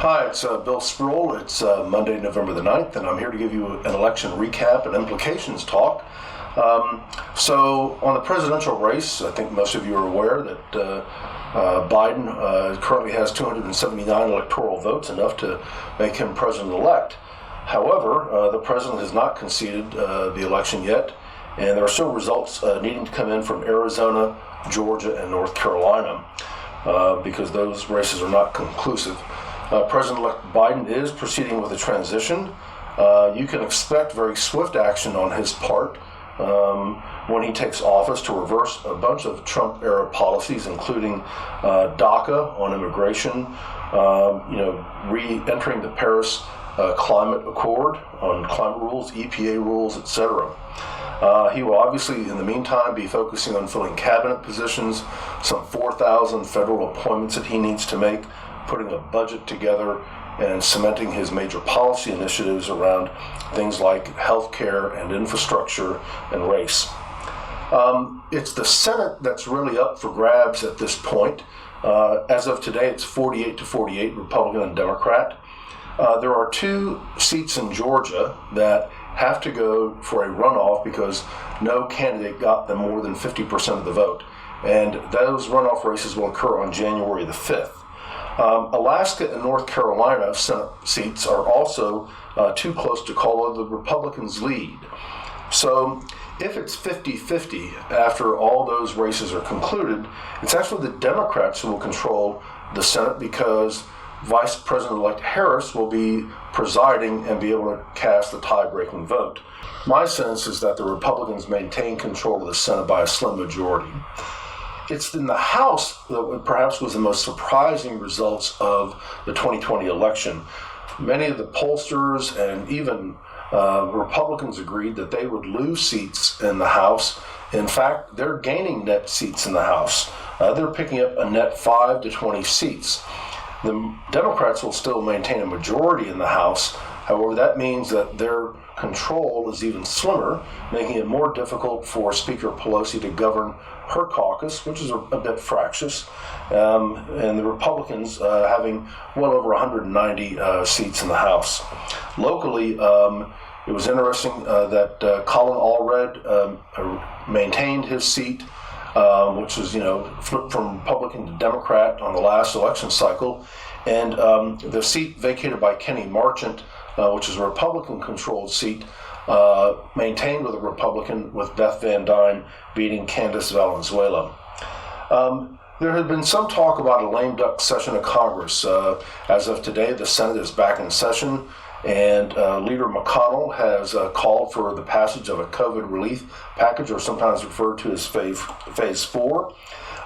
Hi, it's Bill Sproull. It's Monday, November the 9th, and I'm here to give you an election recap and implications talk. So on the presidential race, I think most of you are aware that Biden currently has 279 electoral votes, enough to make him president-elect. However, the president has not conceded the election yet, and there are still results needing to come in from Arizona, Georgia, and North Carolina because those races are not conclusive. President-elect Biden is proceeding with a transition. You can expect very swift action on his part when he takes office to reverse a bunch of Trump-era policies, including DACA on immigration, re-entering the Paris Climate Accord on climate rules, EPA rules, etc. He will obviously, in the meantime, be focusing on filling cabinet positions, some 4,000 federal appointments that he needs to make, putting a budget together, and cementing his major policy initiatives around things like healthcare and infrastructure and race. It's the Senate that's really up for grabs at this point. As of today, it's 48 to 48, Republican and Democrat. There are two seats in Georgia that have to go for a runoff because no candidate got them more than 50% of the vote. And those runoff races will occur on January the 5th. Alaska and North Carolina Senate seats are also too close to call the Republicans' lead. So if it's 50-50 after all those races are concluded, it's actually the Democrats who will control the Senate because Vice President-elect Harris will be presiding and be able to cast the tie-breaking vote. My sense is that the Republicans maintain control of the Senate by a slim majority. It's in the House that perhaps was the most surprising results of the 2020 election. Many of the pollsters and even Republicans agreed that they would lose seats in the House. In fact, they're gaining net seats in the House. They're picking up a net 5 to 20 seats. The Democrats will still maintain a majority in the House. However, that means that their control is even slimmer, making it more difficult for Speaker Pelosi to govern her caucus, which is a bit fractious, and the Republicans having well over 190 seats in the House. Locally, it was interesting that Colin Allred maintained his seat, which was, flipped from Republican to Democrat on the last election cycle, and the seat vacated by Kenny Marchant, which is a Republican-controlled seat, maintained with a Republican, with Beth Van Duyne beating Candace Valenzuela. There had been some talk about a lame duck session of Congress. As of today, the Senate is back in session, and Leader McConnell has called for the passage of a COVID relief package, or sometimes referred to as Phase 4.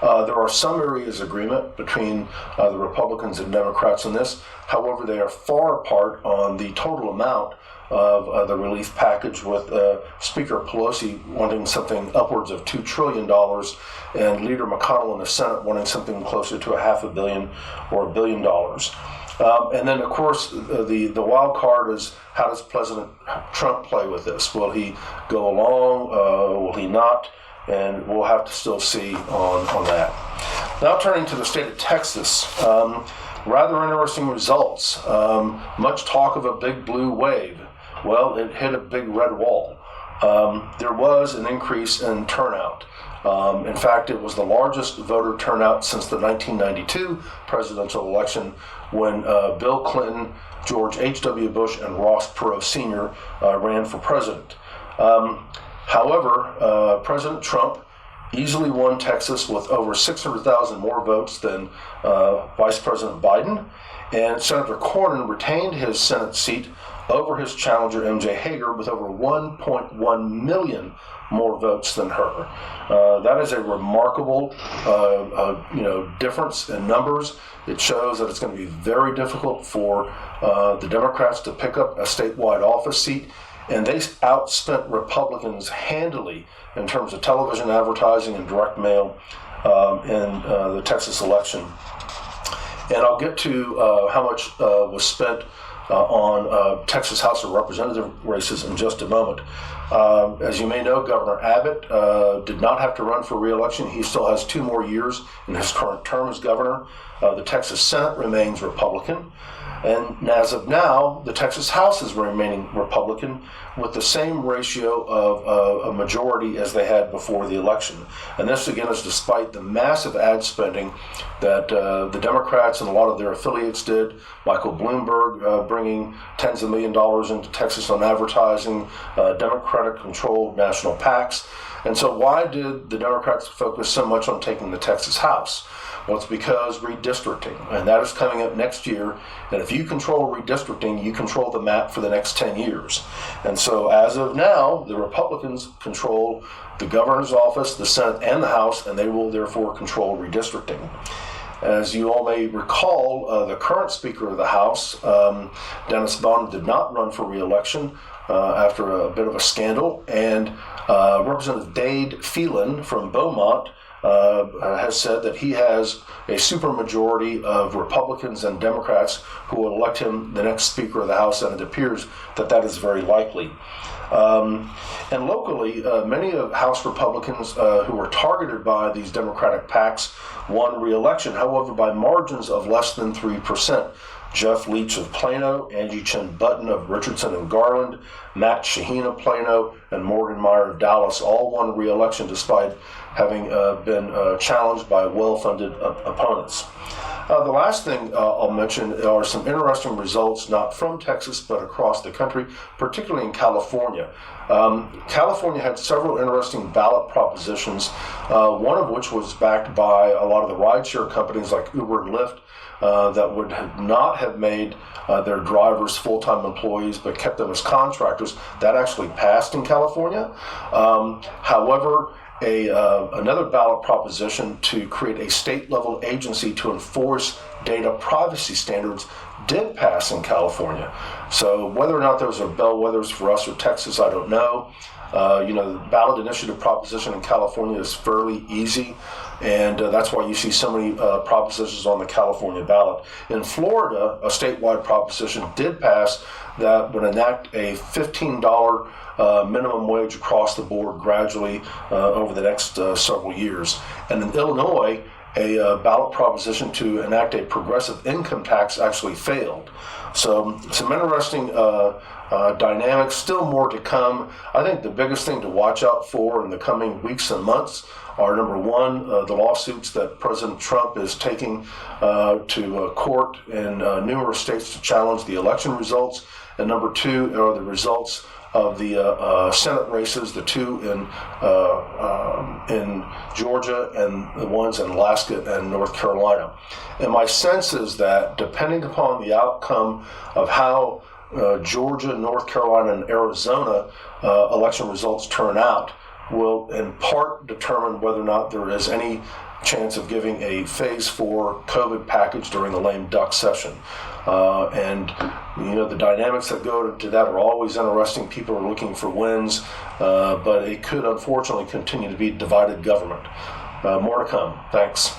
There are some areas of agreement between the Republicans and Democrats on this. However, they are far apart on the total amount of the relief package, with Speaker Pelosi wanting something upwards of $2 trillion and Leader McConnell in the Senate wanting something closer to $500 million or $1 billion. And then, of course, the wild card is, how does President Trump play with this? Will he go along? Will he not? And we'll have to still see on that. Now turning to the state of Texas, rather interesting results. Much talk of a big blue wave. Well, it hit a big red wall. There was an increase in turnout. In fact, it was the largest voter turnout since the 1992 presidential election, when Bill Clinton, George H.W. Bush, and Ross Perot Sr. Ran for president. However, President Trump easily won Texas with over 600,000 more votes than Vice President Biden, and Senator Cornyn retained his Senate seat over his challenger M.J. Hager with over 1.1 million more votes than her. That is a remarkable difference in numbers. It shows that it's going to be very difficult for the Democrats to pick up a statewide office seat, and they outspent Republicans handily in terms of television advertising and direct mail in the Texas election. And I'll get to how much was spent on Texas House of Representative races in just a moment. As you may know, Governor Abbott did not have to run for re-election. He still has 2 more years in his current term as governor. The Texas Senate remains Republican. And as of now, the Texas House is remaining Republican with the same ratio of a majority as they had before the election. And this, again, is despite the massive ad spending that the Democrats and a lot of their affiliates did. Michael Bloomberg bringing tens of $millions into Texas on advertising, Democratic-controlled national PACs. And so why did the Democrats focus so much on taking the Texas House? Well, it's because redistricting, and that is coming up next year. And if you control redistricting, you control the map for the next 10 years. And so as of now, the Republicans control the governor's office, the Senate, and the House, and they will therefore control redistricting. As you all may recall, the current Speaker of the House, Dennis Bond, did not run for re-election after a bit of a scandal, and Representative Dade Phelan from Beaumont has said that he has a supermajority of Republicans and Democrats who will elect him the next Speaker of the House, and it appears that that is very likely. And locally, many of House Republicans who were targeted by these Democratic PACs won re-election, however, by margins of less than 3%. Jeff Leach of Plano, Angie Chen Button of Richardson and Garland, Matt Shaheen of Plano, and Morgan Meyer of Dallas all won re-election despite having been challenged by well-funded opponents. The last thing I'll mention are some interesting results, not from Texas, but across the country, particularly in California. California had several interesting ballot propositions, one of which was backed by a lot of the rideshare companies like Uber and Lyft, that would not have made their drivers full-time employees but kept them as contractors. That actually passed in California. However, another ballot proposition to create a state-level agency to enforce data privacy standards did pass in California. So whether or not those are bellwethers for us or Texas, I don't know. The ballot initiative proposition in California is fairly easy, and that's why you see so many propositions on the California ballot. In Florida, a statewide proposition did pass that would enact a $15 minimum wage across the board gradually over the next several years. And in Illinois, a ballot proposition to enact a progressive income tax actually failed. So some interesting dynamics, still more to come. I think the biggest thing to watch out for in the coming weeks and months are, number one, the lawsuits that President Trump is taking to court in numerous states to challenge the election results, and number two are the results of the Senate races, the two in Georgia and the ones in Alaska and North Carolina. And my sense is that depending upon the outcome of how Georgia, North Carolina, and Arizona election results turn out will in part determine whether or not there is any chance of giving a phase 4 COVID package during the lame duck session. And the dynamics that go into that are always interesting. People are looking for wins, but it could unfortunately continue to be divided government. More to come. Thanks.